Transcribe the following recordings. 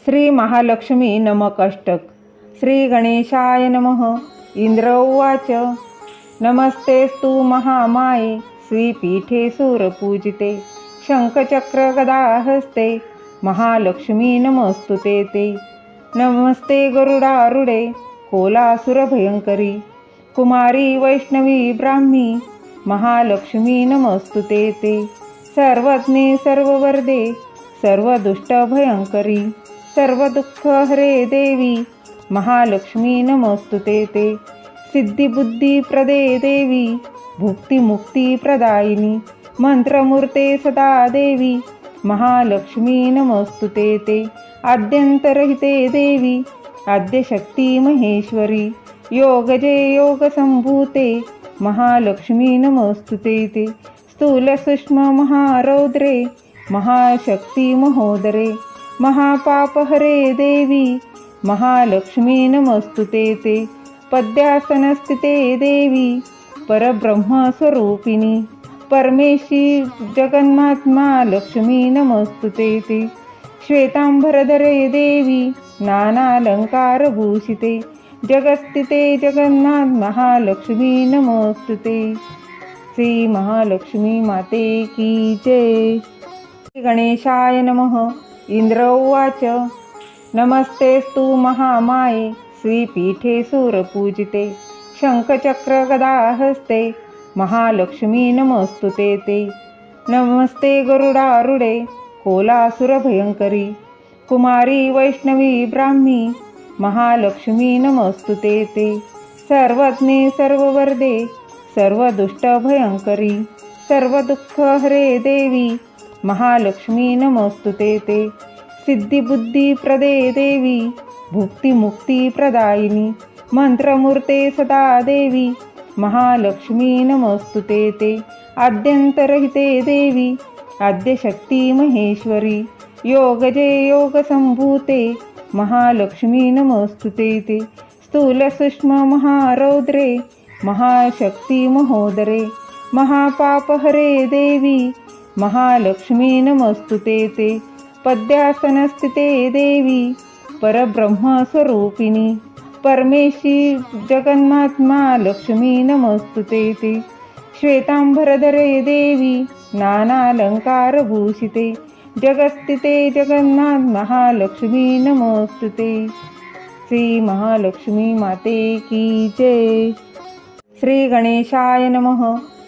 श्री महालक्ष्मी नमकष्टक। श्री गणेशाय नमः। इंद्र उवाच नमस्तेस्तु महामाये श्रीपीठे सूरपूजिते शंखचक्र गदाहस्ते महालक्ष्मी नमस्तुते ते। नमस्ते गरुडारूढे कोलासुरभयंकरी कुमारी वैष्णवी ब्राह्मी महालक्ष्मी नमस्तुते ते। सर्वज्ञे सर्ववरदे सर्वदुष्टभयंकरी सर्वदुःखहरे देवी महालक्ष्मी नमस्तुते ते। सिद्धिबुद्धिप्रदे देवी भुक्तिमुक्तिप्रदायिनी मंत्रमूर्ते सदा देवी महालक्ष्मी नमस्तुते ते। आद्यन्तरहिते देवी आद्यशक्ती महेश्वरी योगजे योगसंभूते महालक्ष्मी नमस्तुते ते। स्थूलसूक्ष्म महारौद्रे महाशक्ती महोदरे महापापहरे देवी महालक्ष्मी नमस्तुते ते। पद्यासनस्थिते देवी परब्रह्मस्वरूपिणी परमेशी जगन्मात्मा लक्ष्मी नमस्तुते ते। श्वेतांबरधरे देवी नानालंकारभूषिते जगस्थिते जगन्नाथ महालक्ष्मी नमस्तुते। श्री महालक्ष्मी माते की जय। श्री गणेशाय नमः। इंद्र उवाच नमस्तेस्तु महामाये श्रीपीठे सूरपूजिते शंखचक्र गदाहस्ते महालक्ष्मी नमस्तुते ते। नमस्ते गरुडारूढे कोलासुरभयंकरी कुमारी वैष्णवी ब्राह्मी महालक्ष्मी नमस्तुते ते। सर्वज्ञे सर्ववरदे सर्वदुष्टभयंकरी सर्वदुःखहरे देवी महालक्ष्मी नमस्तुते ते। सिद्धिबुद्धिप्रदे देवी भुक्तिमुक्तिप्रदायिनी मंत्रमूर्ते सदा देवी महालक्ष्मी नमस्तुते ते। आद्यन्तरहिते देवी आद्यशक्ती महेश्वरी योगजे योगसंभूते महालक्ष्मी नमस्तुते ते। स्थूलसूक्ष्म महारौद्रे महाशक्ती महोदरे महापापहरे देवी महालक्ष्मी नमस्तुते ते। पद्यासनस्थिते देवी परब्रह्मस्वरूपिणी परमेशी जगन्मात्मा लक्ष्मी नमस्तुते ते। श्वेतांबरधरे देवी नानालंकारभूषिते जगस्थिते जगन्नाथ महालक्ष्मी नमस्तुते। श्री महालक्ष्मी माते की जय। श्री गणेशाय नमः।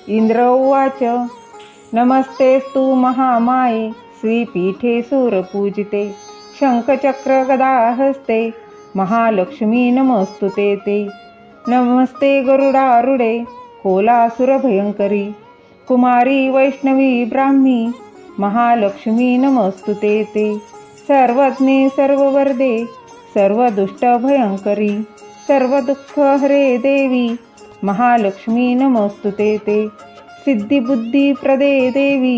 इंद्र उवाच नमस्तेस्तु महामाये श्रीपीठे सूरपूजिते शंखचक्र गदाहस्ते महालक्ष्मी नमस्तुते ते। नमस्ते गरुडारूढे कोलासुरभयंकरी कुमारी वैष्णवी ब्राह्मी महालक्ष्मी नमस्तुते ते। सर्वज्ञे सर्ववरदे सर्वदुष्टभयंकरी सर्वदुःखहरे देवी महालक्ष्मी नमस्तुते ते। सिद्धिबुद्धिप्रदे देवी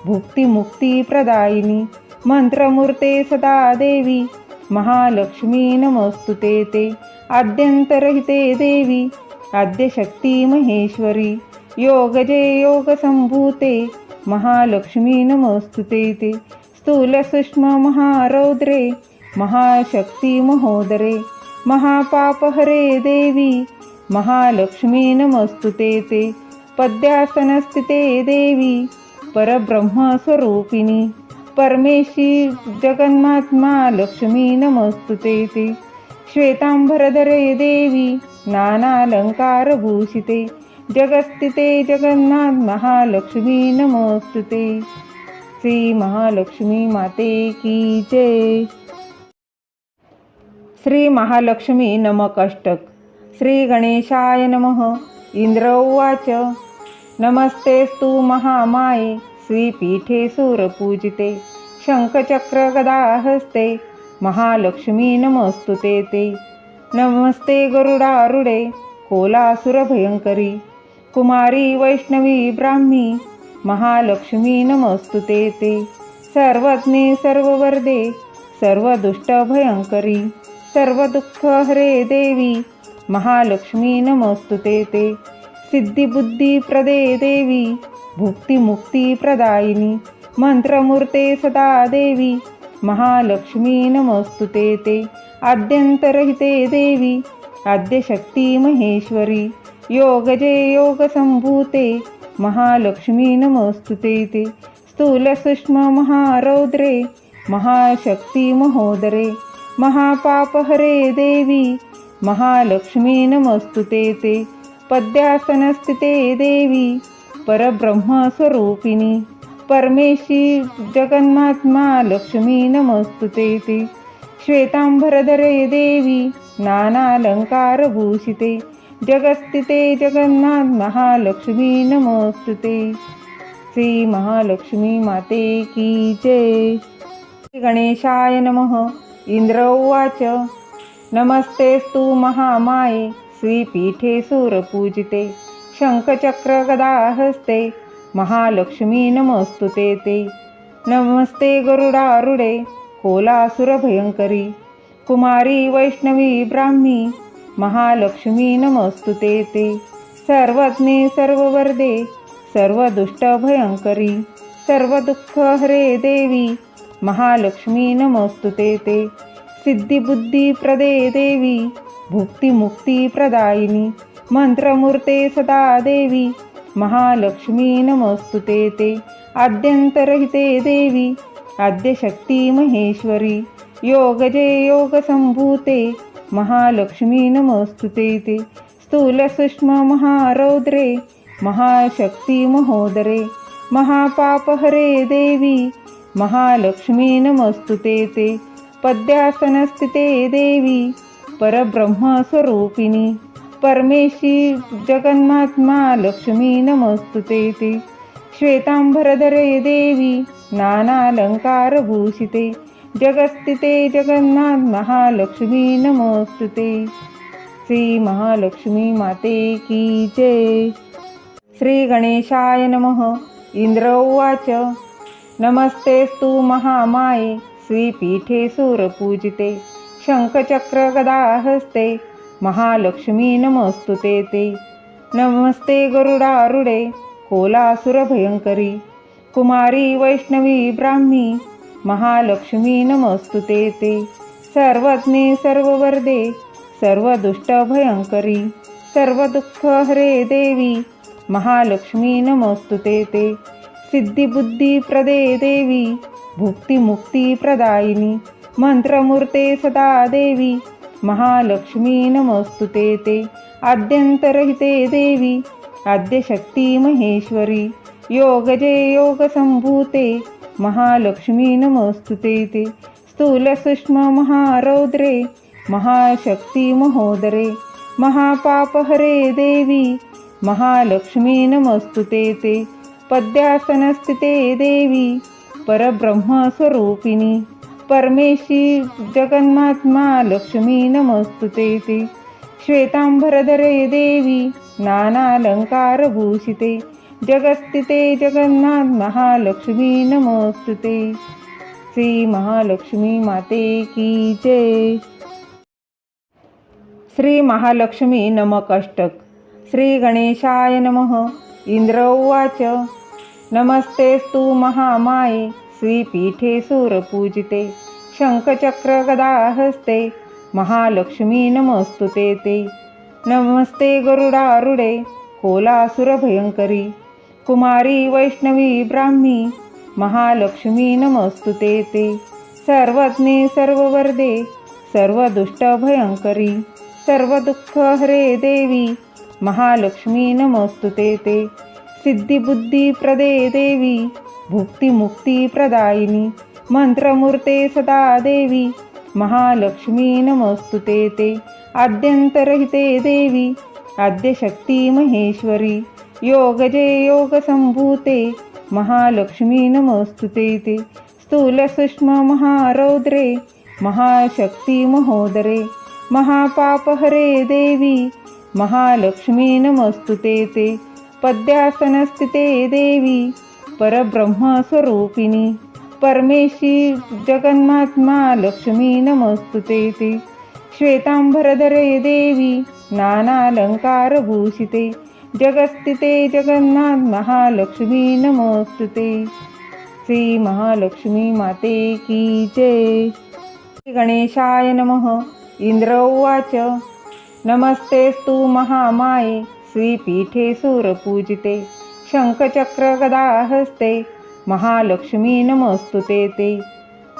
भुक्तिमुक्तिप्रदायिनी मंत्रमूर्ते सदा देवी महालक्ष्मी नमस्तुते ते। आद्यन्तरहिते देवी आद्यशक्ती महेश्वरी योगजे योगसंभूते महालक्ष्मी नमस्तुते ते। स्थूलसूक्ष्म महारौद्रे महाशक्ती महोदरे महापापहरे देवी महालक्ष्मी नमस्तुते ते। पद्यासनस्थिते देवी परब्रह्मस्वरूपिणी परमेशी जगन्मात्मा लक्ष्मी नमस्तुते ते। श्वेतांबरधरे देवी नानालंकारभूषिते जगस्थिते जगन्नाथ महालक्ष्मी नमस्तुते। श्री महालक्ष्मी माते की जय। श्री महालक्ष्मी नमकष्टक। श्री गणेशाय नमः। इंद्र उवाच नमस्तेस्तु महामाये श्रीपीठे सूरपूजिते शंखचक्र गदाहस्ते महालक्ष्मी नमस्तुते ते। नमस्ते गरुडारूढे कोलासुरभयंकरी कुमारी वैष्णवी ब्राह्मी महालक्ष्मी नमस्तुते ते। सर्वज्ञे सर्ववरदे सर्वदुष्टभयंकरी सर्वदुःखहरे देवी महालक्ष्मी नमस्तुते ते। सिद्धिबुद्धिप्रदे देवी भुक्तिमुक्तिप्रदायिनी मंत्रमूर्ते सदा देवी महालक्ष्मी नमोस्तुते ते आद्यंतरहिते देवी आद्यशक्ती महेश्वरी योगजे योगसंभूते महालक्ष्मी नमोस्तुते ते स्थूल सूक्ष्म महारौद्रे महाशक्ती महोदरे महापापहरे देवी महालक्ष्मी नमोस्तुते ते पद्यासनस्थिते देवी परब्रह्मस्वरूपिणी परमेशी जगन्मात्मा लक्ष्मी नमोस्तुते ते श्वेतांबरधरे देवी नानालंकारभूषिते जगस्थिते जगन्नाथ महालक्ष्मी नमोस्तुते। श्री महालक्ष्मी माते की जय। श्री गणेशाय नमः। इंद्र उवाच नमस्तेस्तु महामाये श्रीपीठे सूरपूजिते शंखचक्रगदाहस्ते महालक्ष्मी नमोस्तुते ते नमस्ते गरुडारूढे कोलासुरभयंकरी कुमारी वैष्णवी ब्राह्मी महालक्ष्मी नमोस्तुते ते सर्वज्ञे सर्ववरदे सर्वदुष्टभयंकरी सर्वदुःखहरे देवी महालक्ष्मी नमोस्तुते ते सिद्धिबुद्धिप्रदे देवी भुक्तिमुक्तिप्रदायिनी मंत्रमूर्ते सदा देवी महालक्ष्मी नमोस्तुते ते आद्यंतरहिते देवी आद्यशक्ती महेश्वरी योगजे योगसंभूते महालक्ष्मी नमोस्तुते ते स्थूल सूक्ष्म महारौद्रे महाशक्ती महोदरे महापापहरे देवी महालक्ष्मी नमोस्तुते ते पद्यासनस्थिते देवी परब्रह्मस्वरूपिणी परमेशी जगन्मात्मा लक्ष्मी नमोस्तुते ते श्वेतांबरधरे देवी नानालंकारभूषिते जगस्थिते जगन्नाथ महालक्ष्मी नमोस्तुते। श्री महालक्ष्मी माते की जय। श्री गणेशाय नमः। इंद्र उवाच नमस्तेस्तु महामाये श्रीपीठे सूरपूजिते शंखचक्रगदाहस्ते महालक्ष्मी नमोस्तुते ते नमस्ते गरुडारूढे कोलासुरभयंकरी कुमारी वैष्णवी ब्राह्मी महालक्ष्मी नमोस्तुते ते सर्वज्ञे सर्ववरदे सर्वदुष्टभयंकरी सर्वदुःखहरे देवी महालक्ष्मी नमोस्तुते ते सिद्धिबुद्धिप्रदे देवी भुक्तिमुक्तिप्रदायिनी मंत्रमूर्ते सदा देवी महालक्ष्मी नमोस्तुते ते आद्यंतरहिते देवी आद्यशक्ती महेश्वरी योगजे योगसंभूते महालक्ष्मी नमोस्तुते ते स्थूल सूक्ष्म महारौद्रे महाशक्ती महोदरे महापापहरे देवी महालक्ष्मी नमोस्तुते ते पद्यासनस्थिते देवी परब्रह्मस्वरूपिणी परमेशी जगन्मात्मा लक्ष्मी नमोस्तुते ते श्वेतांबरधरे देवी नानालंकारभूषिते जगस्थिते जगन्नाथ महालक्ष्मी नमोस्तुते। श्री महालक्ष्मी माते की जय। श्री महालक्ष्मी नमकष्टक। श्री गणेशाय नमः। इंद्र उवाच नमस्तेस्तु महामाये श्रीपीठे सूरपूजिते शंखचक्रगदाहस्ते महालक्ष्मी नमोस्तुते ते नमस्ते गरुडारूढे कोलासुरभयंकरी कुमारी वैष्णवी ब्राह्मी महालक्ष्मी नमोस्तुते ते सर्वज्ञे सर्ववरदे सर्वदुष्टभयंकरी सर्वदुःखहरे देवी महालक्ष्मी नमोस्तुते ते सिद्धिबुद्धिप्रदे देवी भुक्तिमुक्तिप्रदायिनी मंत्रमूर्ते सदा देवी महालक्ष्मी नमोस्तुते ते आद्यंतरहिते देवी आद्यशक्ती महेश्वरी योगजे योगसंभूते महालक्ष्मी नमोस्तुते ते स्थूल सूक्ष्म महारौद्रे महाशक्ती महोदरे महापापहरे देवी महालक्ष्मी नमोस्तुते ते पद्यासनस्थिते देवी परब्रह्मस्वरूपिणी परमेशी जगन्मात्मा लक्ष्मी नमोस्तुते ते श्वेतांबरधरे देवी नानालंकारभूषिते जगस्थिते जगन्नाथ महालक्ष्मी नमोस्तुते। श्री महालक्ष्मी माते की जय. श्री गणेशाय नमः. इंद्र उवाच नमस्तेस्तु महामाये श्रीपीठे सुरपूजिते शंखचक्र गदाहस्ते महालक्ष्मी नमस्तुते ते.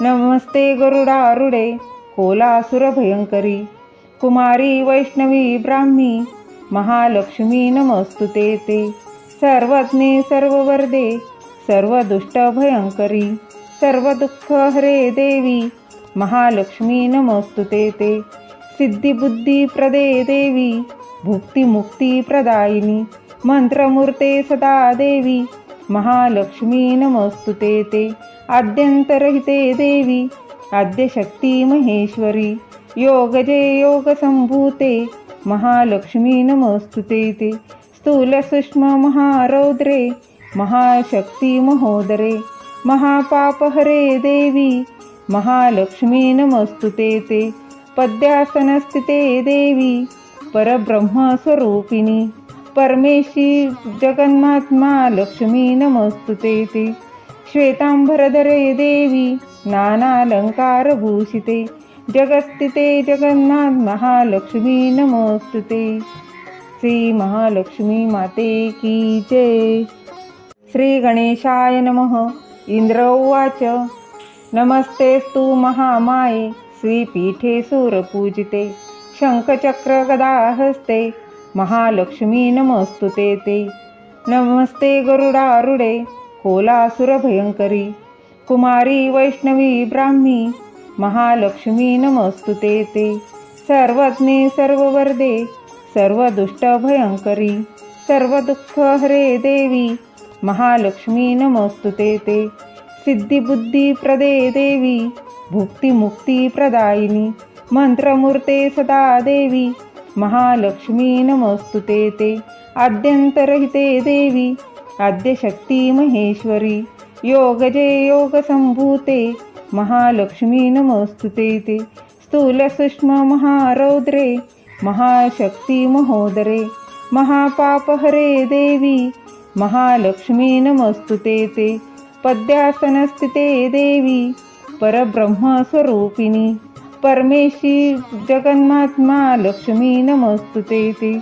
नमस्ते गरुडारूढे कोलासुरभयंकरी कुमारी वैष्णवी ब्राह्मी महालक्ष्मी नमस्तुते ते. सर्वज्ञे सर्ववरदे सर्वदुष्टभयंकरी सर्वदुःखहरे देवी महालक्ष्मी नमस्तुते ते. सिद्धिबुद्धिप्रदे देवी भुक्तिमुक्तिप्रदायिनी मंत्रमूर्ते सदा देवी महालक्ष्मी नमस्तुते ते. आद्यन्तरहिते देवी आद्यशक्ती महेश्वरी योगजे योगसंभूते महालक्ष्मी नमस्तुते ते. स्थूलसूक्ष्म महारौद्रे महाशक्ती महोदरे महापापहरे देवी महालक्ष्मी नमस्तुते ते. पद्यासनस्थिते देवी परब्रह्मस्वरूपिणी परमेशी जगन्मात्मा लक्ष्मी नमस्तुते ते. श्वेतांबरधरे देवी नानालंकारभूषिते जगस्थिते जगन्नाथ महालक्ष्मी नमस्तुते. श्री महालक्ष्मी माते की जय. श्री गणेशाय नमः. इंद्र उवाच नमस्तेस्तु महामाये श्रीपीठे सुरपूजिते शंखचक्र गदाहस्ते महालक्ष्मी नमस्तुते ते. नमस्ते गरुडारूढे कोलासुरभयंकरी कुमारी वैष्णवी ब्राह्मी महालक्ष्मी नमस्तुते ते. सर्वज्ञे सर्ववरदे सर्वदुष्टभयंकरी सर्वदुःखहरे देवी महालक्ष्मी नमस्तुते ते. सिद्धिबुद्धिप्रदे देवी भुक्तिमुक्तिप्रदायिनी मंत्रमूर्ते सदा देवी महालक्ष्मी नमस्तुते ते. आद्यन्तरहिते देवी आद्यशक्ती महेश्वरी योगजे योगसंभूते महालक्ष्मी नमस्तुते ते. स्थूलसूक्ष्म महारौद्रे महाशक्ती महोदरे महापापहरे देवी महालक्ष्मी नमस्तुते ते. पद्यासनस्थिते देवी परब्रह्मस्वरूपिणी परमेशी जगन्मात्मा लक्ष्मी नमस्तुते ते.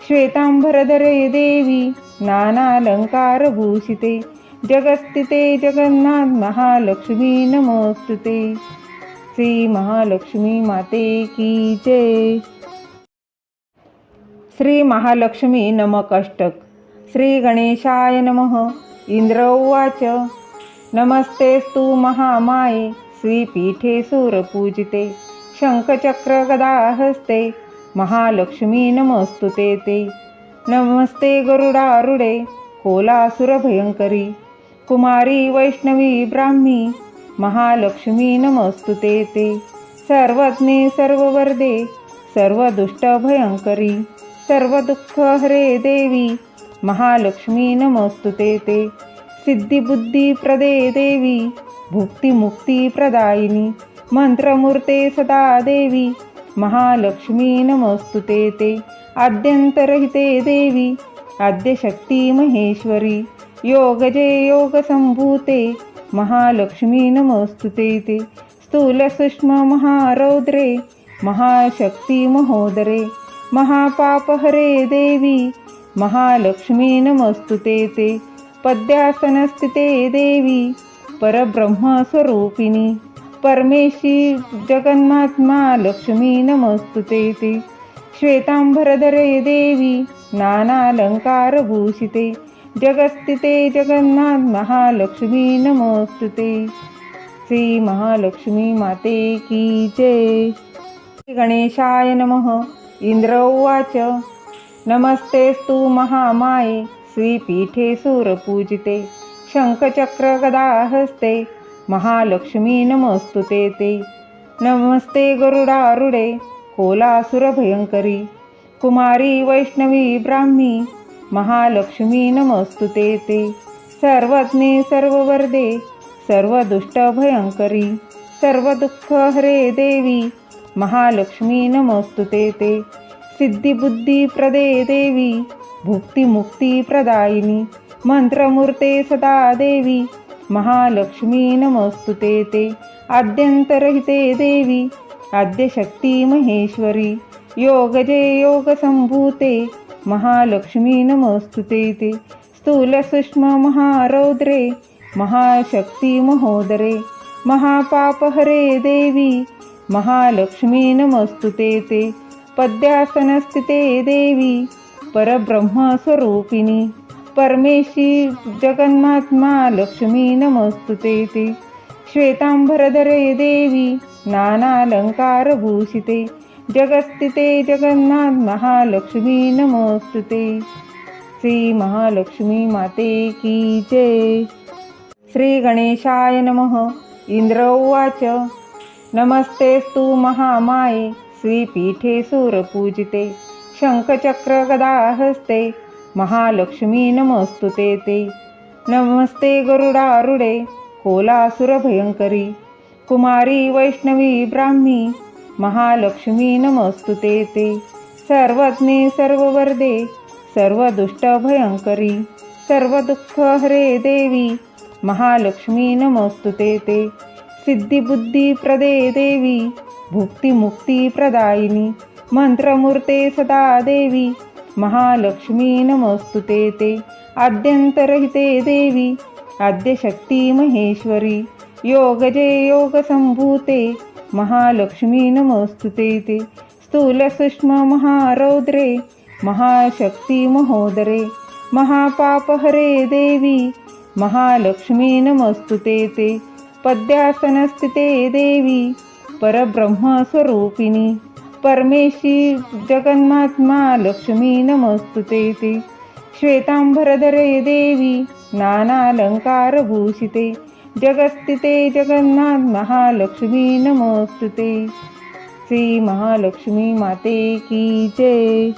श्वेतांबरधरे देवी नानालंकारभूषिते जगस्थिते जगन्नाथ महालक्ष्मी नमस्तुते. श्री महालक्ष्मी माते की जय. श्री महालक्ष्मी नमक अष्टक. श्री गणेशाय नमः. इंद्र उवाच नमस्तेस्तु महामाये श्रीपीठे सुरपूजिते शंखचक्र गदाहस्ते महालक्ष्मी नमस्तुते ते. नमस्ते गरुडारूढे कोलासुरभयंकरी कुमारी वैष्णवी ब्राह्मी महालक्ष्मी नमस्तुते ते. सर्वज्ञे सर्ववरदे सर्वदुष्टभयंकरी सर्वदुःखहरे देवी महालक्ष्मी नमस्तुते ते. सिद्धिबुद्धिप्रदे देवी भुक्तिमुक्तिप्रदायिनी मंत्रमूर्ते सदा देवी महालक्ष्मी नमस्तुते ते. आद्यन्तरहिते देवी आद्यशक्ती महेश्वरी योगजे योगसंभूते महालक्ष्मी नमस्तुते ते. स्थूलसूक्ष्म महारौद्रे महाशक्ती महोदरे महापापहरे देवी महालक्ष्मी नमस्तुते ते. पद्यासनस्थिते देवी परब्रह्मस्वरूपिणी परमेशी जगन्मात्मा लक्ष्मी नमस्तुते ते. श्वेतांबरधरे देवी नानालंकारभूषिते जगस्थिते जगन्नाथ महालक्ष्मी नमस्तुते. श्री महालक्ष्मी माते की जय. श्री गणेशाय नमः. इंद्र उवाच नमस्तेस्तु महामाये श्रीपीठे सुरपूजिते शंखचक्र गदाहस्ते महालक्ष्मी नमस्तुते ते. नमस्ते गरुडारूढे कोलासुरभयंकरी कुमारी वैष्णवी ब्राह्मी महालक्ष्मी नमस्तुते ते. सर्वज्ञे सर्ववरदे सर्वदुष्टभयंकरी सर्वदुःखहरे देवी महालक्ष्मी नमस्तुते ते. सिद्धिबुद्धिप्रदे देवी भुक्तिमुक्तिप्रदायिनी मंत्रमूर्ते सदा देवी महालक्ष्मी नमोस्तुते ते आद्यंतरहिते देवी आद्यशक्ती महेश्वरी योगजे योगसंभूते महालक्ष्मी नमोस्तुते ते स्थूल सूक्ष्म महारौद्रे महाशक्ती महोदरे महापापहरे देवी महालक्ष्मी नमोस्तुते ते पद्यासनस्थिते देवी परब्रह्मस्वरूपिणी परमेशी जगन्मात्मा लक्ष्मी नमोस्तुते ते श्वेतांबरधरे देवी नानालंकारभूषिते जगस्थिते जगन्नाथ महालक्ष्मी नमोस्तुते। श्री महालक्ष्मी माते की जय। श्री गणेशाय नमः। इंद्र उवाच नमस्तेस्तु महामाये श्रीपीठे सूरपूजिते शंखचक्र गदाहस्ते महालक्ष्मी नमोस्तुते ते नमस्ते गरुडारूढे कोलासुरभयंकरी कुमारी वैष्णवी ब्राह्मी महालक्ष्मी नमोस्तुते ते सर्वज्ञे सर्ववरदे सर्वदुष्टभयंकरी सर्वदुःखहरे देवी महालक्ष्मी नमोस्तुते ते सिद्धिबुद्धिप्रदे देवी भुक्तिमुक्तिप्रदायिनी मंत्रमूर्ते सदा देवी महालक्ष्मी नमोस्तुते ते आद्यंतरहिते देवी आद्यशक्ती महेश्वरी योगजे योगसंभूते महालक्ष्मी नमोस्तुते ते स्थूल सूक्ष्म महारौद्रे महाशक्ती महोदरे महापापहरे देवी महालक्ष्मी नमोस्तुते ते पद्यासनस्थिते देवी परब्रह्मस्वरूपिणी परमेशी जगन्मात्मा लक्ष्मी नमोस्तुते ते श्वेतांबरधरे देवी नानालंकारभूषिते जगस्थिते जगन्नाथ महालक्ष्मी नमोस्तुते। श्री महालक्ष्मी माते की जय।